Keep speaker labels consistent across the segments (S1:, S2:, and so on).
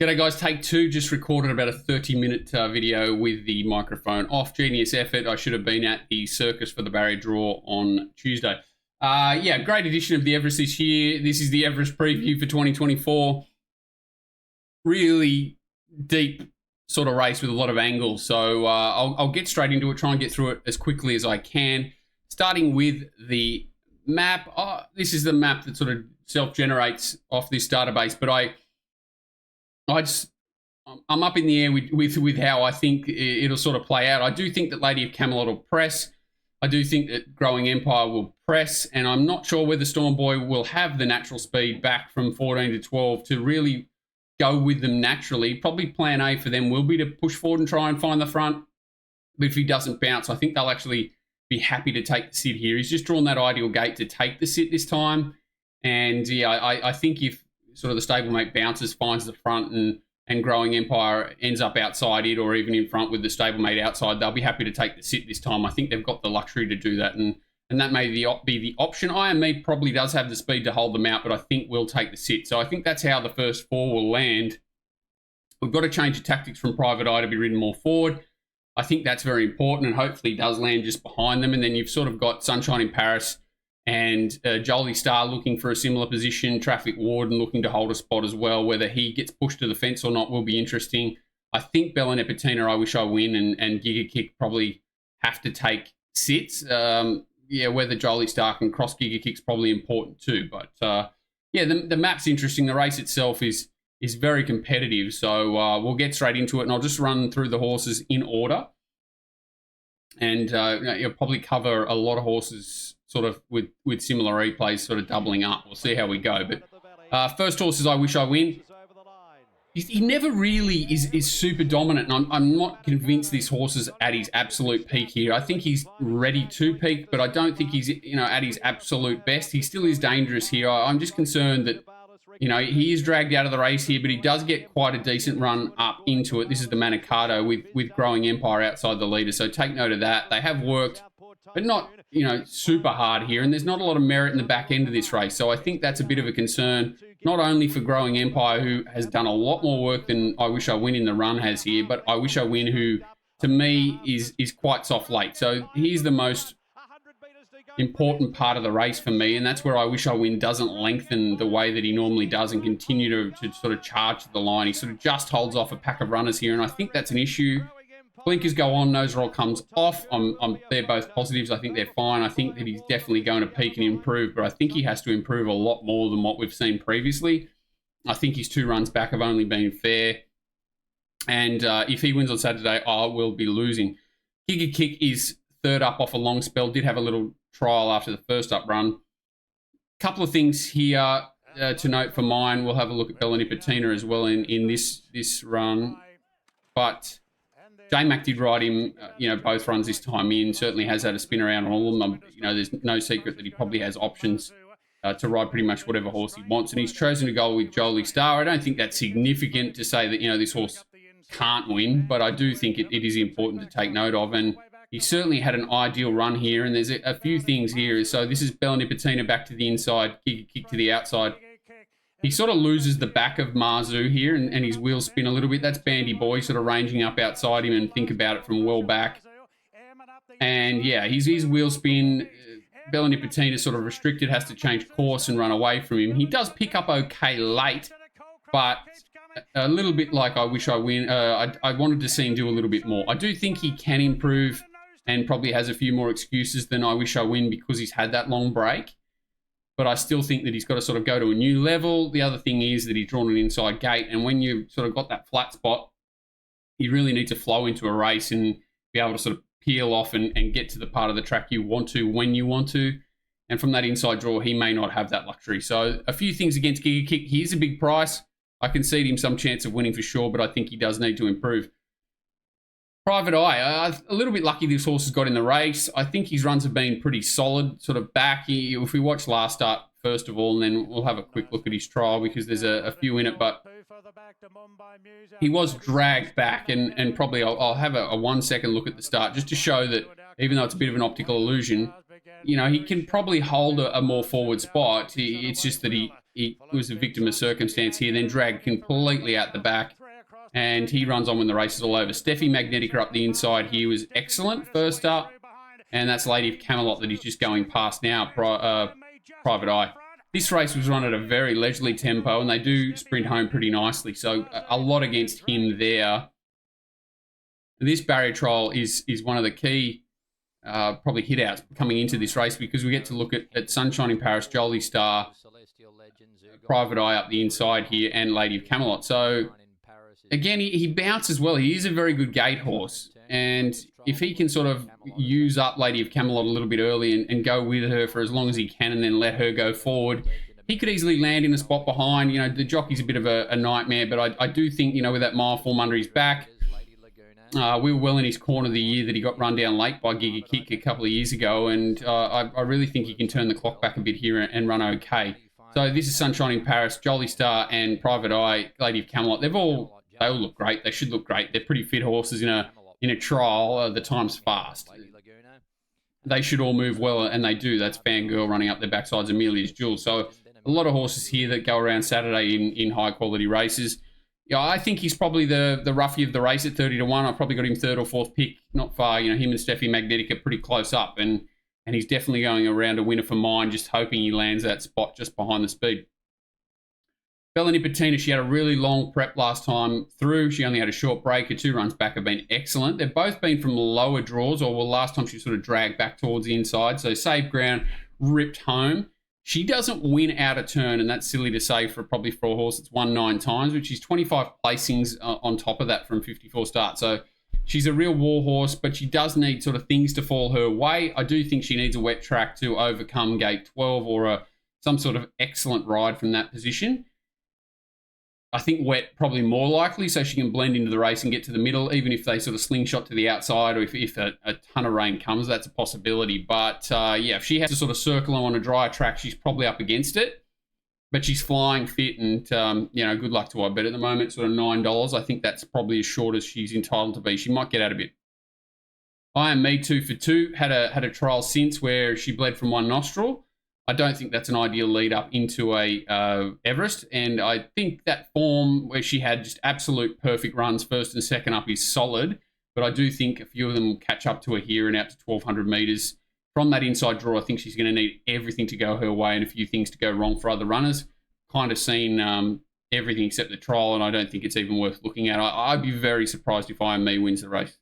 S1: G'day guys, take two. Just recorded about a 30-minute video with the microphone off. Genius effort. I should have been at the circus for the barrier draw on Tuesday. Yeah, great edition of the Everest this year. This is the Everest Preview for 2024. Really deep sort of race with a lot of angles. So I'll get straight into it, try and get through it as quickly as I can. Starting with the map. This is the map that sort of self-generates off this database, but I'm up in the air with how I think it'll sort of play out. I do think that Lady of Camelot will press. I do think that Growing Empire will press, and I'm not sure whether Storm Boy will have the natural speed back from 14 to 12 to really go with them naturally. Probably plan A for them will be to push forward and try and find the front. But if he doesn't bounce, I think they'll actually be happy to take the sit here. He's just drawn that ideal gate to take the sit this time. And yeah, I think if sort of the stablemate bounces, finds the front, and Growing Empire ends up outside it or even in front with the stablemate outside, they'll be happy to take the sit this time. I think they've got the luxury to do that, and that may be the option. IME probably does have the speed to hold them out, but I think we'll take the sit. So I think that's how the first four will land. We've got to change the tactics from Private Eye to be ridden more forward. I think that's very important, and hopefully does land just behind them. And then you've sort of got Sunshine in Paris and Jolie Star looking for a similar position. Traffic Warden looking to hold a spot as well. Whether he gets pushed to the fence or not will be interesting. I think Bella Nipotina, I Wish I Win, and Giga Kick probably have to take sits. Yeah, whether Jolie Star can cross Giga Kick's probably important too. But yeah, the map's interesting. The race itself is very competitive. So we'll get straight into it, and I'll just run through the horses in order. And you'll probably cover a lot of horses sort of with similar replays sort of doubling up. We'll see how we go. But first horse is I Wish I Win. He never really is super dominant, and I'm not convinced this horse is at his absolute peak here. I think he's ready to peak, but I don't think he's at his absolute best. He still is dangerous here. I'm just concerned that he is dragged out of the race here, but he does get quite a decent run up into it. This is the Manado with Growing Empire outside the leader, so take note of that. They have worked, but not super hard here, and there's not a lot of merit in the back end of this race. So I think that's a bit of a concern, not only for Growing Empire, who has done a lot more work than I Wish I Win in the run has here, but I Wish I Win, who to me is quite soft late. So here's the most important part of the race for me, and that's where I Wish I Win doesn't lengthen the way that he normally does and continue to sort of charge to the line. He sort of just holds off a pack of runners here, and I think that's an issue. Blinkers go on, nose roll comes off. They're both positives. I think they're fine. I think that he's definitely going to peak and improve, but I think he has to improve a lot more than what we've seen previously. I think his 2 runs back have only been fair, and if he wins on Saturday, I will be losing. Giga Kick is third up off a long spell. Did have a little trial after the first up run. Couple of things here to note for mine. We'll have a look at Bella Nipotina as well in this run, but J-Mac did ride him, both runs this time in. Certainly has had a spin around on all of them. There's no secret that he probably has options to ride pretty much whatever horse he wants, and he's chosen to go with Jolie Star. I don't think that's significant to say that this horse can't win, but I do think it is important to take note of. And he certainly had an ideal run here, and there's a few things here. So this is Bella Nipotina back to the inside, Giga Kick to the outside. He sort of loses the back of Marzu here, and his wheels spin a little bit. That's Bandy Boy sort of ranging up outside him, and think about it from well back. And yeah, his wheel spin, Bella Nipotina sort of restricted, has to change course and run away from him. He does pick up okay late, but a little bit like I Wish I Win. I wanted to see him do a little bit more. I do think he can improve, and probably has a few more excuses than I Wish I Win because he's had that long break. But I still think that he's got to sort of go to a new level. The other thing is that he's drawn an inside gate, and when you've sort of got that flat spot, you really need to flow into a race and be able to sort of peel off and get to the part of the track you want to when you want to. And from that inside draw, he may not have that luxury. So a few things against Giga Kick. He's a big price. I concede him some chance of winning for sure, but I think he does need to improve. Private Eye, a little bit lucky this horse has got in the race. I think his runs have been pretty solid, sort of back. If we watch last start first of all, and then we'll have a quick look at his trial because there's a few in it. But he was dragged back, and probably I'll have a 1 second look at the start just to show that even though it's a bit of an optical illusion, you know, he can probably hold a more forward spot. It's just that he was a victim of circumstance here, then dragged completely out the back, and he runs on when the race is all over. Steffi Magnetica up the inside here was excellent first up, and that's Lady of Camelot that he's just going past now, Private Eye. This race was run at a very leisurely tempo, and they do sprint home pretty nicely, so a lot against him there. This barrier trial is one of the key probably hit-outs coming into this race, because we get to look at Sunshine in Paris, Jolie Star, Private Eye up the inside here, and Lady of Camelot. So, again, he bounces well. He is a very good gate horse, and if he can sort of use up Lady of Camelot a little bit early and go with her for as long as he can and then let her go forward, he could easily land in a spot behind. You know, the jockey's a bit of a nightmare, but I do think, you know, with that mile form under his back, we were well in his corner the year that he got run down late by Giga Kick a couple of years ago, and I really think he can turn the clock back a bit here and run okay. So this is Sunshine in Paris, Jolie Star and Private Eye, Lady of Camelot. They all look great. They should look great. They're pretty fit horses in a trial. The time's fast. They should all move well, and they do. That's Fangirl running up their backsides, Amelia's Jewel. So a lot of horses here that go around Saturday in high-quality races. Yeah, I think he's probably the roughie of the race at 30 to 1. I probably got him third or fourth pick, not far. You know, him and Steffi Magnetica pretty close up, and he's definitely going around a winner for mine, just hoping he lands that spot just behind the speed. Bella Nipotina, she had a really long prep last time through. She only had a short break. Her 2 runs back have been excellent. They've both been from lower draws, or well, last time she sort of dragged back towards the inside. So saved ground, ripped home. She doesn't win out of turn, and that's silly to say for a horse that's won 9 times, which is 25 placings on top of that from 54 starts. So she's a real war horse, but she does need sort of things to fall her way. I do think she needs a wet track to overcome gate 12 or some sort of excellent ride from that position. I think wet probably more likely, so she can blend into the race and get to the middle, even if they sort of slingshot to the outside, or if a ton of rain comes, that's a possibility. But yeah, if she has to sort of circle on a drier track, she's probably up against it. But she's flying fit, and you know, good luck to her. But at the moment, sort of $9. I think that's probably as short as she's entitled to be. She might get out a bit. I Am Me 2 for 2 had a trial since where she bled from one nostril. I don't think that's an ideal lead up into a Everest, and I think that form where she had just absolute perfect runs first and second up is solid, but I do think a few of them will catch up to her here and out to 1,200 metres. From that inside draw, I think she's going to need everything to go her way and a few things to go wrong for other runners. Kind of seen everything except the trial, and I don't think it's even worth looking at. I'd be very surprised if I Am Me wins the race.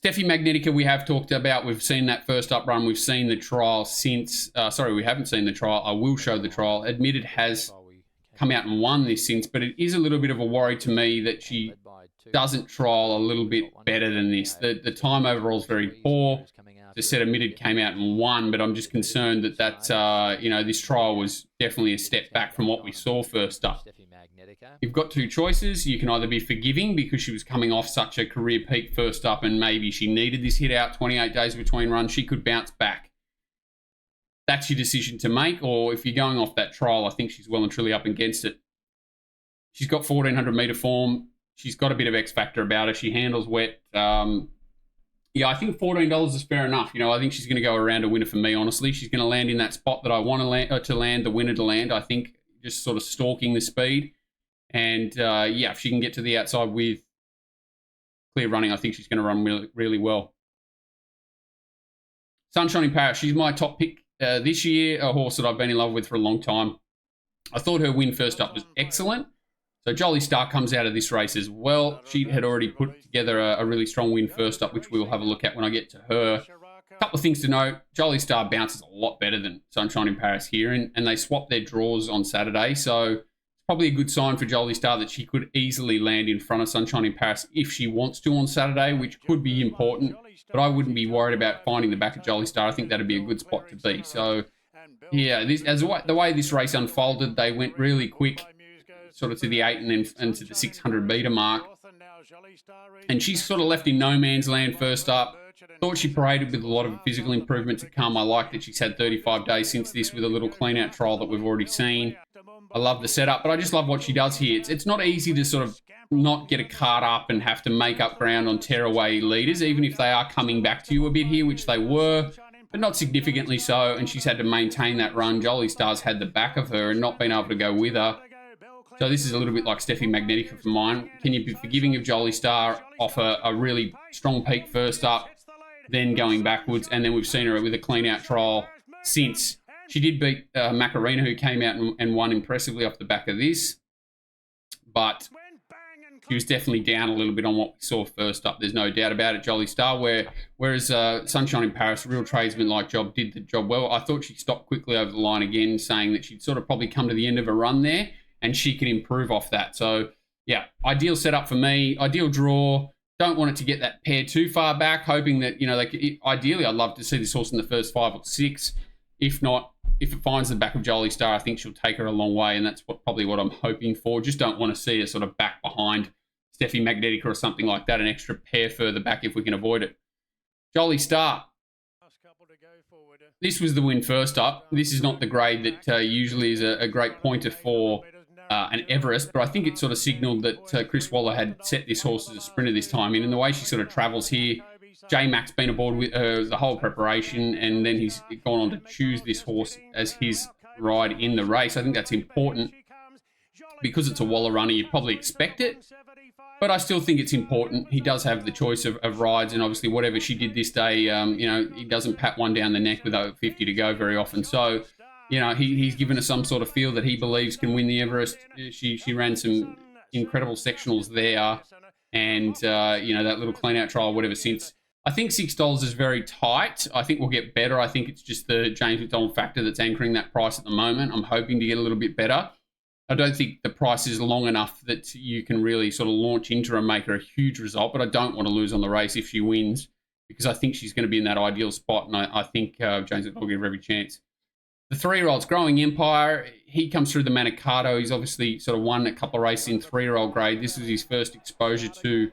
S1: Steffi Magnetica, we have talked about. We've seen that first up run. We've seen the trial since. Sorry, we haven't seen the trial. I will show the trial. Admitted has come out and won this since, but it is a little bit of a worry to me that she doesn't trial a little bit better than this. The time overall is very poor. The set Admitted came out and won, but I'm just concerned that you know, this trial was definitely a step back from what we saw first up. You've got 2 choices. You can either be forgiving because she was coming off such a career peak first up and maybe she needed this hit out, 28 days between runs. She could bounce back. That's your decision to make. Or if you're going off that trial, I think she's well and truly up against it. She's got 1,400 metre form. She's got a bit of X factor about her. She handles wet. Yeah, I think $14 is fair enough. You know, I think she's going to go around a winner for me, honestly. She's going to land in that spot that I want to land, the winner to land. I think just sort of stalking the speed. And, yeah, if she can get to the outside with clear running, I think she's going to run really, really well. Sunshine in Paris, she's my top pick this year, a horse that I've been in love with for a long time. I thought her win first up was excellent. So Jolie Star comes out of this race as well. She had already put together a really strong win first up, which we will have a look at when I get to her. A couple of things to note. Jolie Star bounces a lot better than Sunshine in Paris here, and they swapped their draws on Saturday. So probably a good sign for Jolie Star that she could easily land in front of Sunshine in Paris if she wants to on Saturday, which could be important. But I wouldn't be worried about finding the back of Jolie Star. I think that'd be a good spot to be. So, yeah, the way this race unfolded, they went really quick, sort of to the 8 and then to the 600 metre mark. And she's sort of left in no man's land first up. Thought she paraded with a lot of physical improvement to come. I like that she's had 35 days since this with a little clean-out trial that we've already seen. I love the setup, but I just love what she does here. It's not easy to sort of not get a card up and have to make up ground on tearaway leaders, even if they are coming back to you a bit here, which they were, but not significantly so, and she's had to maintain that run. Jolly Star's had the back of her and not been able to go with her. So this is a little bit like Steffi Magnetica for mine. Can you be forgiving of Jolly Star off a really strong peak first up, then going backwards, and then we've seen her with a clean-out trial since. She did beat Macarena, who came out and won impressively off the back of this, but she was definitely down a little bit on what we saw first up. There's no doubt about it, Jolly Star. Whereas Sunshine in Paris, real tradesman-like job, did the job well. I thought she stopped quickly over the line again, saying that she'd sort of probably come to the end of a run there, and she could improve off that. So, yeah, ideal setup for me, ideal draw. Don't want it to get that pair too far back, hoping that, you know, ideally I'd love to see this horse in the first 5 or 6. If not, if it finds the back of Jolly Star, I think she'll take her a long way, and that's probably what I'm hoping for. Just don't want to see her sort of back behind Steffi Magnetica or something like that, an extra pair further back if we can avoid it. Jolly Star. This was the win first up. This is not the grade that usually is a great pointer for an Everest, but I think it sort of signalled that Chris Waller had set this horse as a sprinter this time. And in the way she sort of travels here, J-Mac's been aboard with her the whole preparation, and then he's gone on to choose this horse as his ride in the race. I think that's important. Because it's a Waller runner, you probably expect it, but I still think it's important. He does have the choice of rides, and obviously whatever she did this day, you know, he doesn't pat one down the neck with over 50 to go very often. So, you know, he's given us some sort of feel that he believes can win the Everest. She ran some incredible sectionals there, and, you know, that little clean-out trial, whatever since. I think $6 is very tight. I think we'll get better. I think it's just the James McDonald factor that's anchoring that price at the moment. I'm hoping to get a little bit better. I don't think the price is long enough that you can really sort of launch into her and make her a huge result, but I don't want to lose on the race if she wins, because I think she's going to be in that ideal spot, and I think James McDonald will give her every chance. The 3-year-old's Growing Empire. He comes through the Manado. He's obviously sort of won a couple of races in 3-year-old grade. This was his first exposure to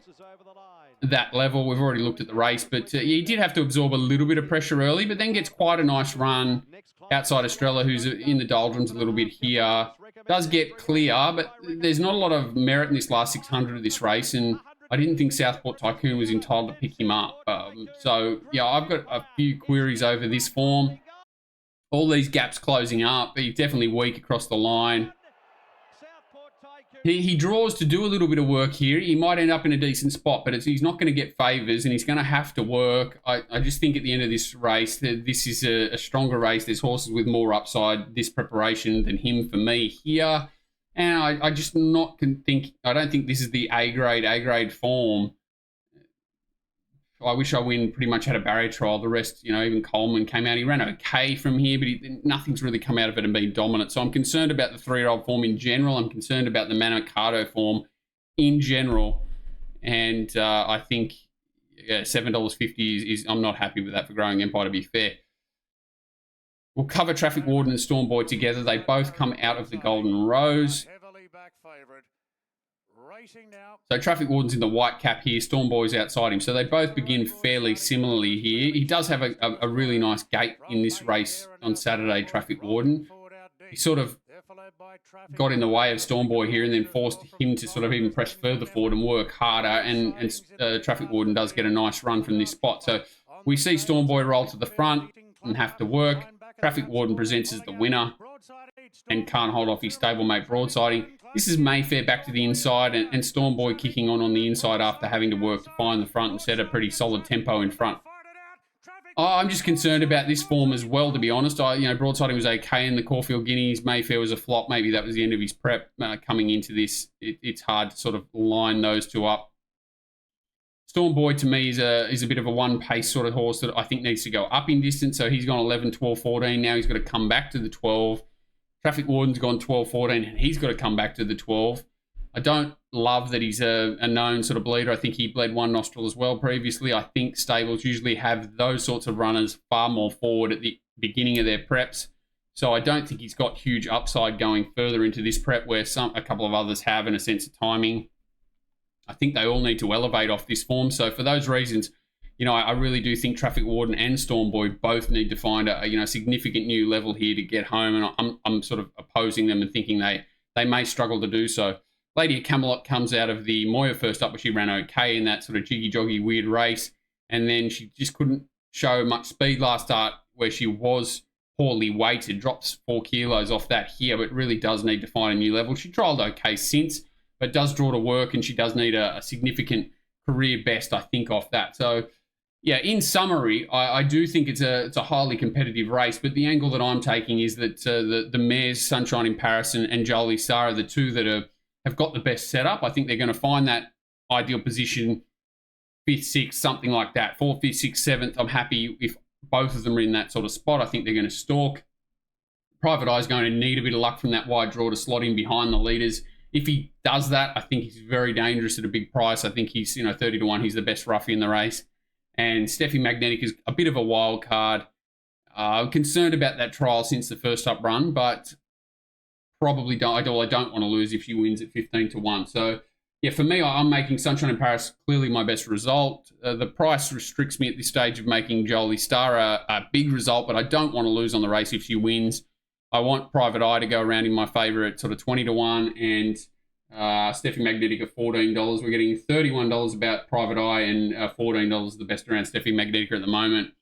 S1: that level. We've already looked at the race, but he did have to absorb a little bit of pressure early, but then gets quite a nice run outside Estrella, who's in the doldrums a little bit here. Does get clear, but there's not a lot of merit in this last 600 of this race, and I didn't think Southport Tycoon was entitled to pick him up. So, yeah, I've got a few queries over this form. All these gaps closing up. He's definitely weak across the line. He draws to do a little bit of work here. He might end up in a decent spot, but he's not going to get favours, and he's going to have to work. I just think at the end of this race, this is a stronger race. There's horses with more upside this preparation than him for me here. And I just I don't think this is the A-grade form. I wish I win pretty much had a barrier trial. The rest, you know, even Coleman came out. He ran okay from here, but nothing's really come out of it and been dominant. So I'm concerned about the 3-year-old form in general. I'm concerned about the Manado form in general. And I think $7.50 is I'm not happy with that for Growing Empire, to be fair. We'll cover Traffic Warden and Storm Boy together. They both come out of the Golden Rose. So Traffic Warden's in the white cap here. Storm Boy's outside him. So they both begin fairly similarly here. He does have a really nice gate in this race on Saturday, Traffic Warden. He sort of got in the way of Storm Boy here and then forced him to sort of even press further forward and work harder. And Traffic Warden does get a nice run from this spot. So we see Storm Boy roll to the front and have to work. Traffic Warden presents as the winner and can't hold off his stablemate broadsiding. This is Mayfair back to the inside and Storm Boy kicking on the inside after having to work to find the front and set a pretty solid tempo in front. I'm just concerned about this form as well, to be honest. Broadsiding was okay in the Caulfield Guineas. Mayfair was a flop. Maybe that was the end of his prep coming into this. It's hard to sort of line those two up. Storm Boy, to me, is a bit of a one-pace sort of horse that I think needs to go up in distance. So he's gone 11, 12, 14. Now he's got to come back to the 12. Traffic Warden's gone 12, 14, and he's got to come back to the 12. I don't love that he's a known sort of bleeder. I think he bled one nostril as well previously. I think stables usually have those sorts of runners far more forward at the beginning of their preps. So I don't think he's got huge upside going further into this prep where a couple of others have in a sense of timing. I think they all need to elevate off this form. So for those reasons, I really do think Traffic Warden and Storm Boy both need to find a significant new level here to get home, and I'm sort of opposing them and thinking they may struggle to do so. Lady of Camelot comes out of the Moya first up, where she ran okay in that sort of jiggy-joggy weird race, and then she just couldn't show much speed last start, where she was poorly weighted, drops 4 kilos off that here, but really does need to find a new level. She trialled okay since, but does draw to work, and she does need a significant career best, I think, off that. So, yeah, in summary, I do think it's a highly competitive race, but the angle that I'm taking is that the mares Sunshine in Paris and Jolie Star are the two that have got the best setup. I think they're going to find that ideal position, 5th, 6th, something like that. 4th, 5th, 6th, 7th. I'm happy if both of them are in that sort of spot. I think they're going to stalk. Private Eye is going to need a bit of luck from that wide draw to slot in behind the leaders. If he does that, I think he's very dangerous at a big price. I think he's 30 to 1. He's the best roughie in the race. And Steffi Magnetica is a bit of a wild card. I'm concerned about that trial since the first up run, but probably I don't want to lose if she wins at 15 to 1. So, yeah, for me, I'm making Sunshine in Paris clearly my best result. The price restricts me at this stage of making Jolie Star a big result, but I don't want to lose on the race if she wins. I want Private Eye to go around in my favour at sort of 20 to 1, and Steffi Magnetica $14. We're getting $31 about Private Eye, and $14 the best around Steffi Magnetica at the moment.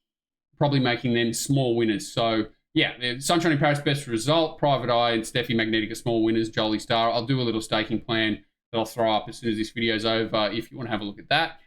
S1: Probably making them small winners. So, yeah, Sunshine in Paris best result, Private Eye and Steffi Magnetica small winners, Jolie Star. I'll do a little staking plan that I'll throw up as soon as this video's over if you want to have a look at that.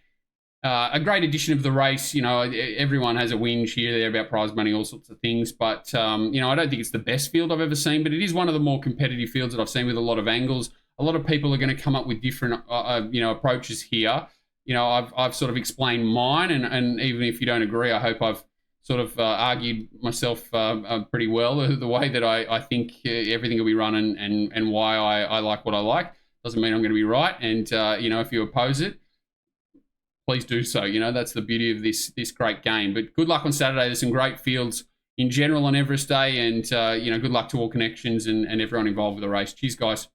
S1: A great edition of the race. Everyone has a whinge here, there about prize money, all sorts of things. But, I don't think it's the best field I've ever seen, but it is one of the more competitive fields that I've seen with a lot of angles. A lot of people are going to come up with different, approaches here. I've sort of explained mine, and even if you don't agree, I hope I've sort of argued myself pretty well the way that I think everything will be run and why I like what I like. Doesn't mean I'm going to be right. And, if you oppose it, please do so. That's the beauty of this great game. But good luck on Saturday. There's some great fields in general on Everest Day, and, good luck to all connections and everyone involved with the race. Cheers, guys.